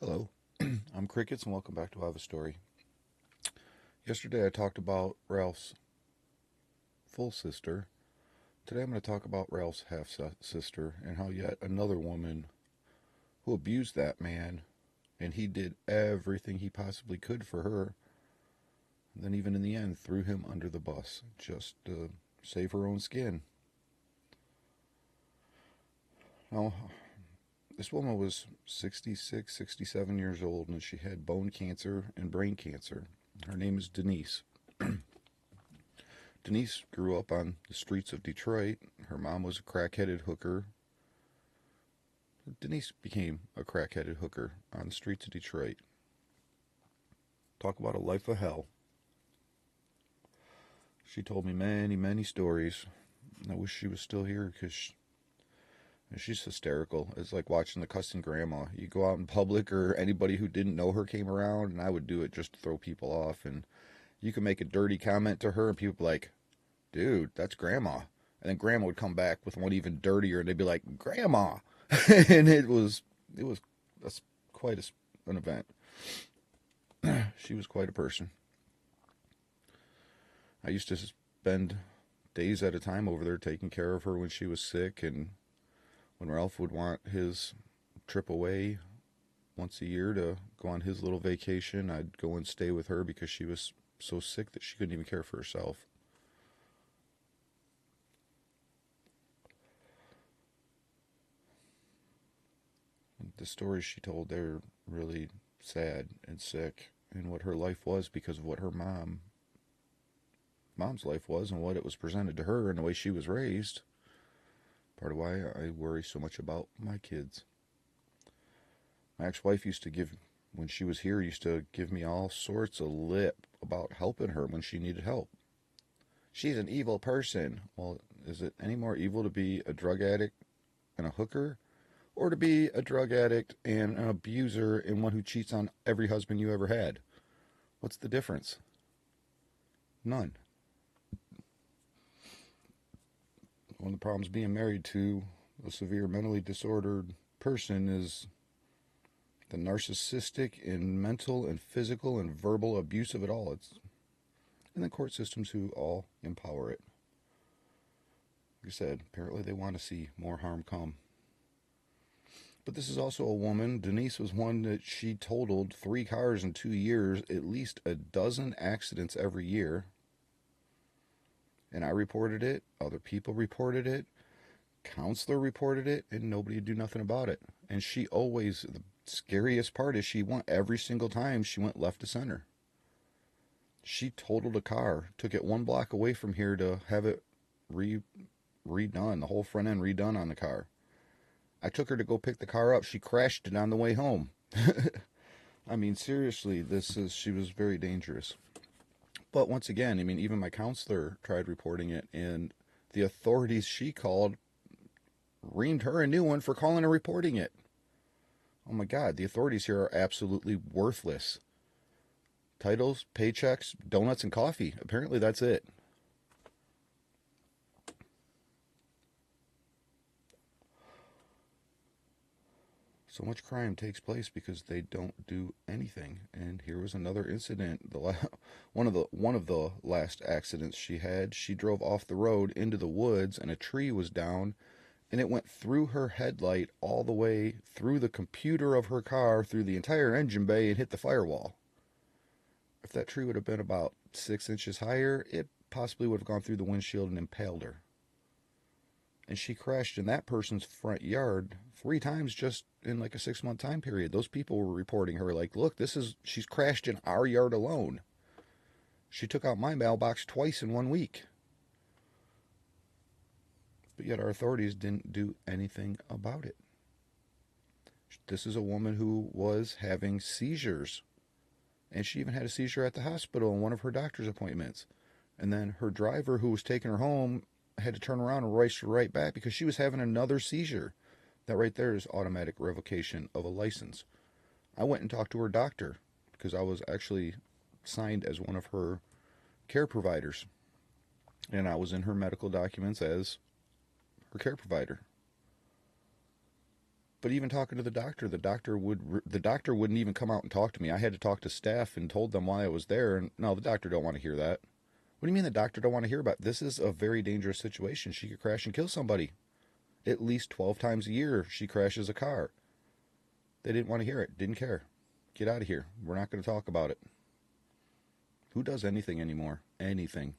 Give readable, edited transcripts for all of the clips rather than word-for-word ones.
Hello, I'm Crickets, and welcome back to I Have a Story. Yesterday I talked about Ralph's full sister. Today I'm going to talk about Ralph's half sister and how yet another woman who abused that man, and he did everything he possibly could for her, and then even in the end threw him under the bus just to save her own skin. Now, this woman was 66, 67 years old, and she had bone cancer and brain cancer. Her name is Denise. Denise grew up on the streets of Detroit. Her mom was a crack-headed hooker. Denise became a crack-headed hooker on the streets of Detroit. Talk about a life of hell. She told me many, many stories. I wish she was still here because she's hysterical. It's like watching the cussing grandma. You go out in public or anybody who didn't know her came around, and I would do it just to throw people off. And you can make a dirty comment to her, and people would be like, dude, that's grandma. And then grandma would come back with one even dirtier, and they'd be like, grandma. And that's quite an event. She was quite a person. I used to spend days at a time over there taking care of her when she was sick, and when Ralph would want his trip away once a year to go on his little vacation, I'd go and stay with her because she was so sick that she couldn't even care for herself. The stories she told, they're really sad and sick, and what her life was because of what her mom's life was and what it was presented to her and the way she was raised. Part of why I worry so much about my kids. My ex-wife when she was here, used to give me all sorts of lip about helping her when she needed help. She's an evil person. Well, is it any more evil to be a drug addict and a hooker, or to be a drug addict and an abuser and one who cheats on every husband you ever had? What's the difference? None. One of the problems being married to a severe mentally disordered person is the narcissistic and mental and physical and verbal abuse of it all. And the court systems who all empower it. Like I said, apparently they want to see more harm come. But this is also a woman. Denise was one that she totaled 3 cars in 2 years, at least a dozen accidents every year. And I reported it, other people reported it, counselor reported it, and nobody would do nothing about it. And she always, the scariest part is she went every single time she went left to center. She totaled a car, took it 1 block away from here to have it redone, the whole front end redone on the car. I took her to go pick the car up. She crashed it on the way home. I mean, seriously, she was very dangerous. But once again, I mean, even my counselor tried reporting it, and the authorities she called reamed her a new one for calling and reporting it. Oh my God, the authorities here are absolutely worthless. Titles, paychecks, donuts, and coffee. Apparently that's it. So much crime takes place because they don't do anything. And here was another incident. One of the last accidents she had. She drove off the road into the woods, and a tree was down, and it went through her headlight all the way through the computer of her car, through the entire engine bay, and hit the firewall. If that tree would have been about 6 inches higher, it possibly would have gone through the windshield and impaled her. And she crashed in that person's front yard 3 times just in like a 6-month time period. Those people were reporting her like, look, she's crashed in our yard alone. She took out my mailbox twice in 1 week. But yet our authorities didn't do anything about it. This is a woman who was having seizures. And she even had a seizure at the hospital in one of her doctor's appointments. And then her driver who was taking her home had to turn around and race her right back because she was having another seizure. That right there is automatic revocation of a license. I went and talked to her doctor because I was actually signed as one of her care providers. And I was in her medical documents as her care provider. But even talking to the doctor wouldn't even come out and talk to me. I had to talk to staff and told them why I was there, and no, the doctor don't want to hear that. What do you mean the doctor don't want to hear about it? This is a very dangerous situation. She could crash and kill somebody. At least 12 times a year she crashes a car. They didn't want to hear it. Didn't care. Get out of here. We're not going to talk about it. Who does anything anymore? Anything.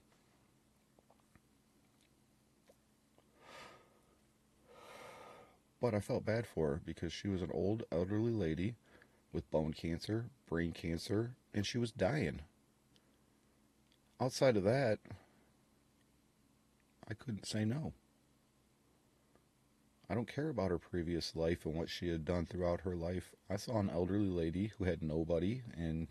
But I felt bad for her because she was an old, elderly lady with bone cancer, brain cancer, and she was dying. Outside of that, I couldn't say no. I don't care about her previous life and what she had done throughout her life. I saw an elderly lady who had nobody, and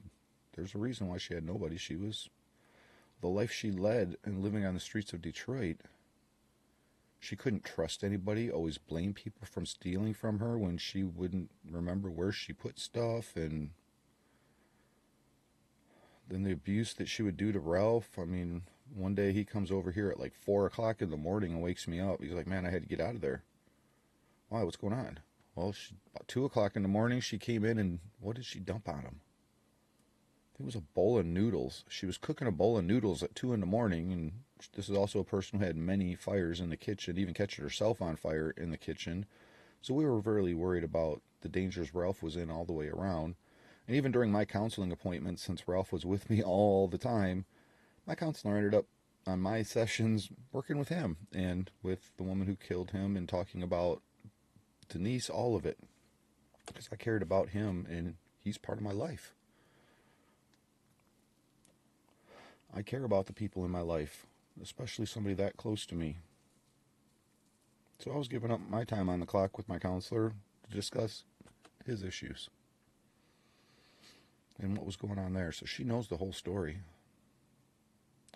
there's a reason why she had nobody. The life she led and living on the streets of Detroit, she couldn't trust anybody, always blamed people from stealing from her when she wouldn't remember where she put stuff, and then the abuse that she would do to Ralph. I mean, one day he comes over here at like 4 o'clock in the morning and wakes me up. He's like, man, I had to get out of there. Why, what's going on? Well, about 2 o'clock in the morning, she came in, and what did she dump on him? It was a bowl of noodles. She was cooking a bowl of noodles at 2 in the morning, and this is also a person who had many fires in the kitchen, even catching herself on fire in the kitchen. So we were really worried about the dangers Ralph was in all the way around. And even during my counseling appointments, since Ralph was with me all the time, my counselor ended up on my sessions working with him and with the woman who killed him and talking about Denise, all of it. Because I cared about him, and he's part of my life. I care about the people in my life, especially somebody that close to me. So I was giving up my time on the clock with my counselor to discuss his issues and what was going on there. So she knows the whole story.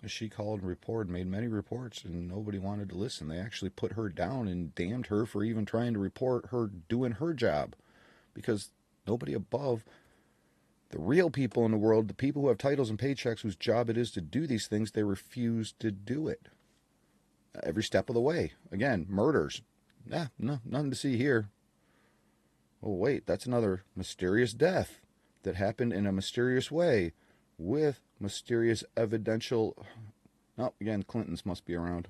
She called and reported, made many reports, and nobody wanted to listen. They actually put her down and damned her for even trying to report her doing her job, because nobody above the real people in the world, the people who have titles and paychecks whose job it is to do these things, they refuse to do it. Every step of the way. Again, murders. No, nothing to see here. Oh, wait, that's another mysterious death that happened in a mysterious way with mysterious evidential... Oh, again, Clintons must be around.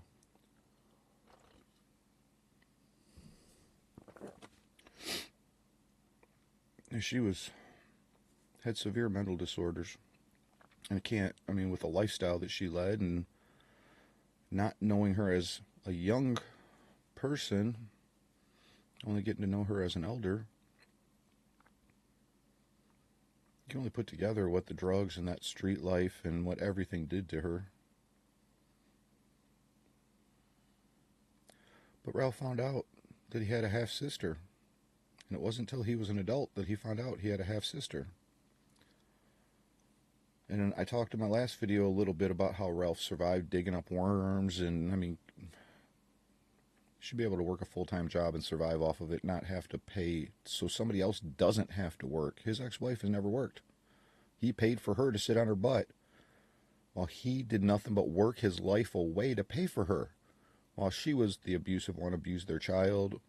She had severe mental disorders. And with the lifestyle that she led and not knowing her as a young person, only getting to know her as an elder, you can only put together what the drugs and that street life and what everything did to her. But Ralph found out that he had a half-sister. And it wasn't until he was an adult that he found out he had a half-sister. And I talked in my last video a little bit about how Ralph survived digging up worms, and should be able to work a full-time job and survive off of it, not have to pay so somebody else doesn't have to work. His ex-wife has never worked. He paid for her to sit on her butt while he did nothing but work his life away to pay for her, while she was the abusive one, abused their child.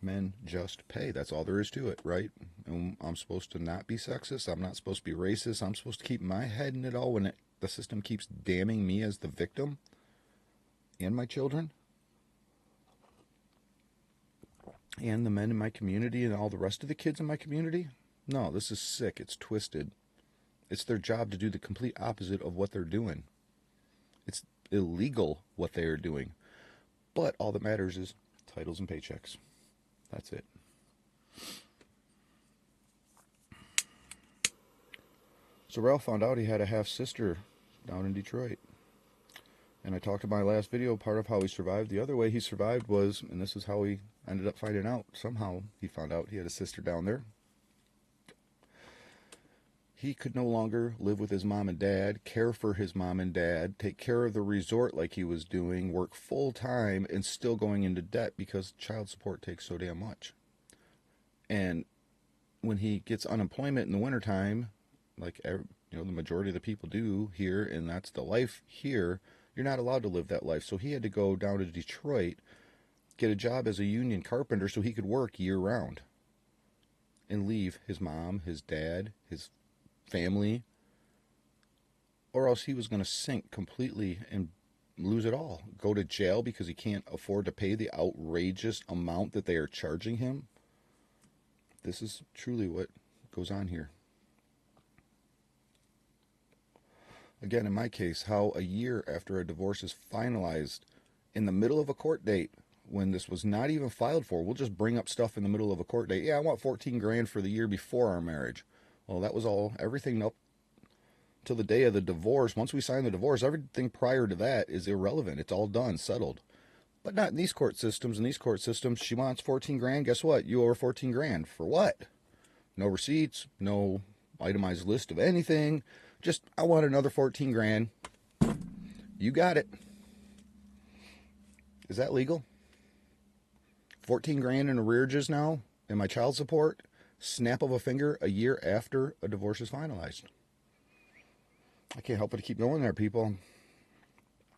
Men just pay. That's all there is to it, right? And I'm supposed to not be sexist. I'm not supposed to be racist. I'm supposed to keep my head in it all when the system keeps damning me as the victim and my children and the men in my community and all the rest of the kids in my community. No, this is sick. It's twisted. It's their job to do the complete opposite of what they're doing. It's illegal what they are doing. But all that matters is titles and paychecks. That's it. So Ralph found out he had a half-sister down in Detroit. And I talked in my last video, part of how he survived. The other way he survived was, and this is how he ended up finding out, somehow he found out he had a sister down there. He could no longer live with his mom and dad, care for his mom and dad, take care of the resort like he was doing, work full-time, and still going into debt because child support takes so damn much. And when he gets unemployment in the wintertime, like the majority of the people do here, and that's the life here, you're not allowed to live that life. So he had to go down to Detroit get a job as a union carpenter so he could work year round and leave his mom, his dad, his family, or else he was going to sink completely and lose it all. Go to jail because he can't afford to pay the outrageous amount that they are charging him. This is truly what goes on here. Again, in my case, how a year after a divorce is finalized, in the middle of a court date, when this was not even filed for, we'll just bring up stuff in the middle of a court date. Yeah, I want 14 grand for the year before our marriage. Well, that was all, everything up to the day of the divorce. Once we sign the divorce, everything prior to that is irrelevant. It's all done, settled. But not in these court systems. In these court systems, she wants 14 grand. Guess what? You owe her 14 grand. For what? No receipts, no itemized list of anything. Just, I want another 14 grand. You got it. Is that legal? 14 grand in arrearages now in my child support, snap of a finger a year after a divorce is finalized. I can't help but to keep going there, people.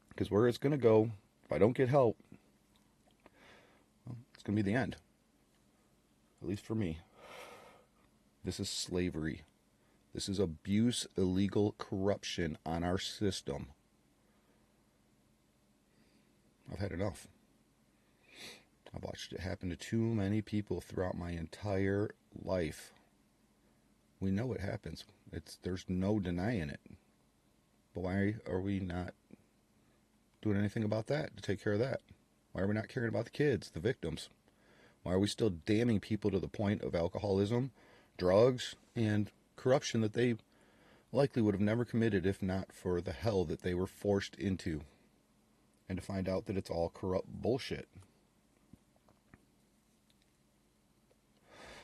Because where it's going to go, if I don't get help, well, it's going to be the end. At least for me. This is slavery. This is abuse, illegal corruption on our system. I've had enough. I've watched it happen to too many people throughout my entire life. We know it happens. There's no denying it. But why are we not doing anything about that to take care of that? Why are we not caring about the kids, the victims? Why are we still damning people to the point of alcoholism, drugs, and corruption that they likely would have never committed if not for the hell that they were forced into? And to find out that it's all corrupt bullshit.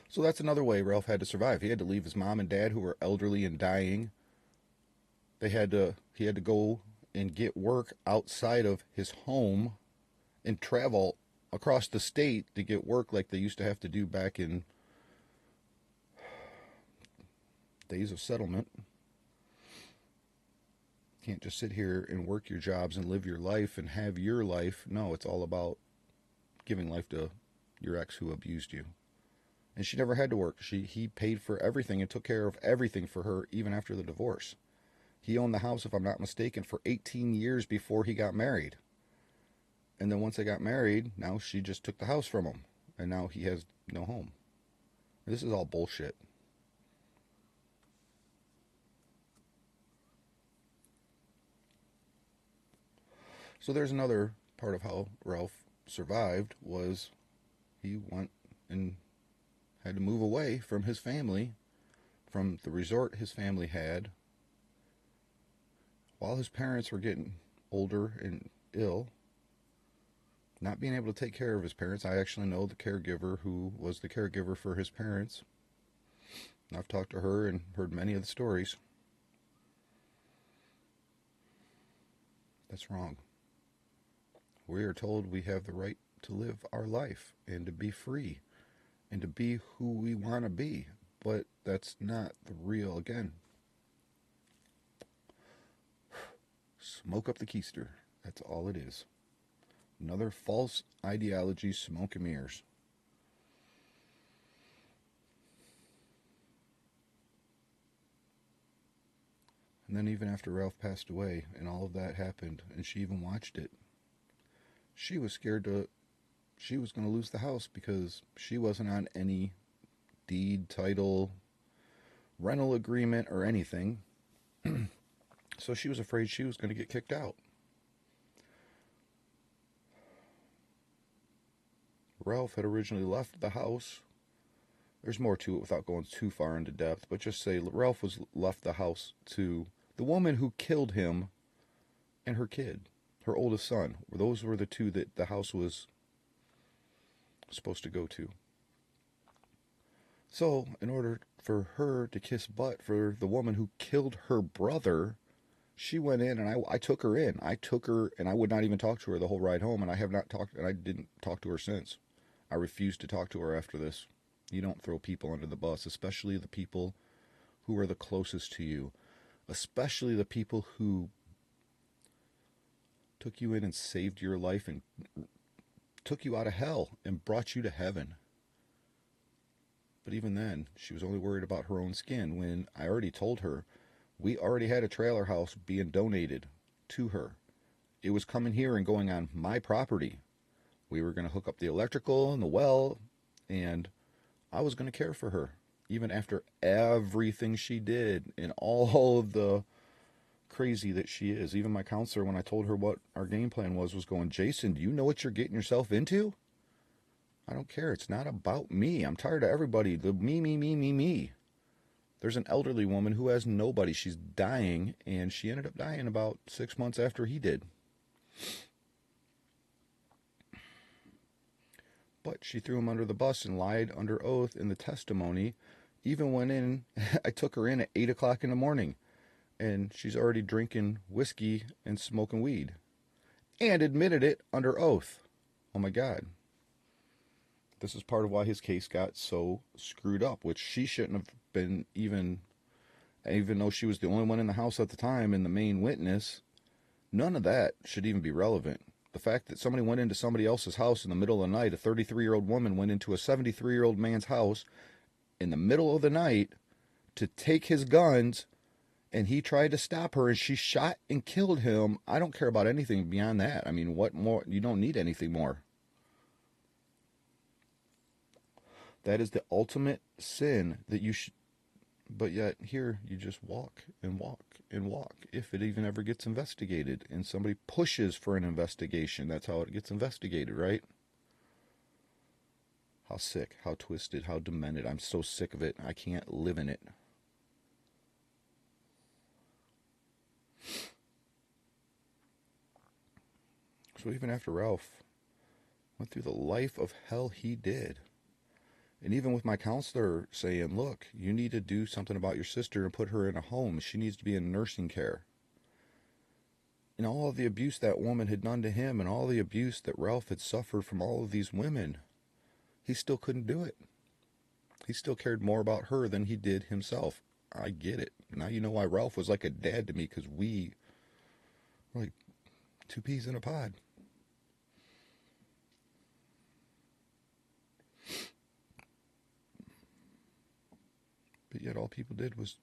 So that's another way Ralph had to survive. He had to leave his mom and dad, who were elderly and dying. He had to go and get work outside of his home and travel across the state to get work like they used to have to do back in days of settlement. Can't just sit here and work your jobs and live your life and have your life. No, it's all about giving life to your ex who abused you. And she never had to work. He paid for everything and took care of everything for her, even after the divorce. He owned the house, if I'm not mistaken, for 18 years before he got married. And then once they got married, now she just took the house from him. And now he has no home. This is all bullshit. So there's another part of how Ralph survived was he went and had to move away from his family, from the resort his family had, while his parents were getting older and ill, not being able to take care of his parents. I actually know the caregiver who was the caregiver for his parents. I've talked to her and heard many of the stories. That's wrong. We are told we have the right to live our life and to be free and to be who we want to be. But that's not the real, again. Smoke up the keister. That's all it is. Another false ideology, smoke and mirrors. And then even after Ralph passed away and all of that happened, and she even watched it, she was scared she was going to lose the house because she wasn't on any deed, title, rental agreement, or anything. So she was afraid she was going to get kicked out. Ralph had originally left the house. There's more to it without going too far into depth, but just say Ralph was left the house to the woman who killed him and her kid, her oldest son. Those were the two that the house was supposed to go to. So, in order for her to kiss butt for the woman who killed her brother, she went in and I took her in. I took her and I would not even talk to her the whole ride home, and I have not talked, and I didn't talk to her since. I refused to talk to her after this. You don't throw people under the bus, especially the people who are the closest to you, especially the people who took you in and saved your life and took you out of hell and brought you to heaven. But even then, she was only worried about her own skin when I already told her we already had a trailer house being donated to her. It was coming here and going on my property. We were going to hook up the electrical and the well, and I was going to care for her, even after everything she did and all of the crazy that she is. Even my counselor, when I told her what our game plan was going, Jason, do you know what you're getting yourself into? I don't care. It's not about me. I'm tired of everybody. The me. There's an elderly woman who has nobody. She's dying, and she ended up dying about 6 months after he did. But she threw him under the bus and lied under oath in the testimony. Even went in, I took her in at 8 o'clock in the morning, and she's already drinking whiskey and smoking weed. And admitted it under oath. Oh my God. This is part of why his case got so screwed up, which she shouldn't have been even though she was the only one in the house at the time and the main witness. None of that should even be relevant. The fact that somebody went into somebody else's house in the middle of the night, a 33-year-old woman went into a 73-year-old man's house in the middle of the night to take his guns, and he tried to stop her and she shot and killed him. I don't care about anything beyond that. I mean, what more? You don't need anything more. That is the ultimate sin that you should, but yet here you just walk and walk and walk. If it even ever gets investigated and somebody pushes for an investigation, that's how it gets investigated, right? How sick, how twisted, how demented. I'm so sick of it. I can't live in it. So even after Ralph went through the life of hell he did, and even with my counselor saying, look, you need to do something about your sister and put her in a home. She needs to be in nursing care. And all of the abuse that woman had done to him and all the abuse that Ralph had suffered from all of these women, he still couldn't do it. He still cared more about her than he did himself. I get it. Now you know why Ralph was like a dad to me, because we were like two peas in a pod. But yet all people did was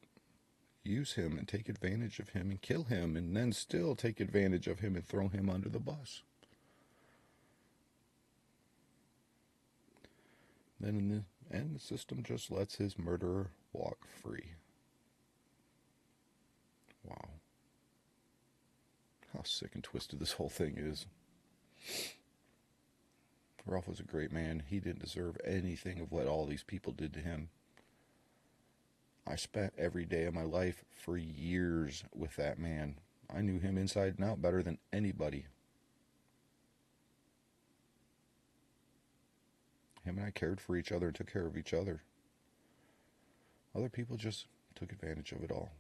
use him and take advantage of him and kill him, and then still take advantage of him and throw him under the bus. Then in the end, the system just lets his murderer walk free. Wow. How sick and twisted this whole thing is. Ralph was a great man. He didn't deserve anything of what all these people did to him. I spent every day of my life for years with that man. I knew him inside and out better than anybody. Him and I cared for each other and took care of each other. Other people just took advantage of it all.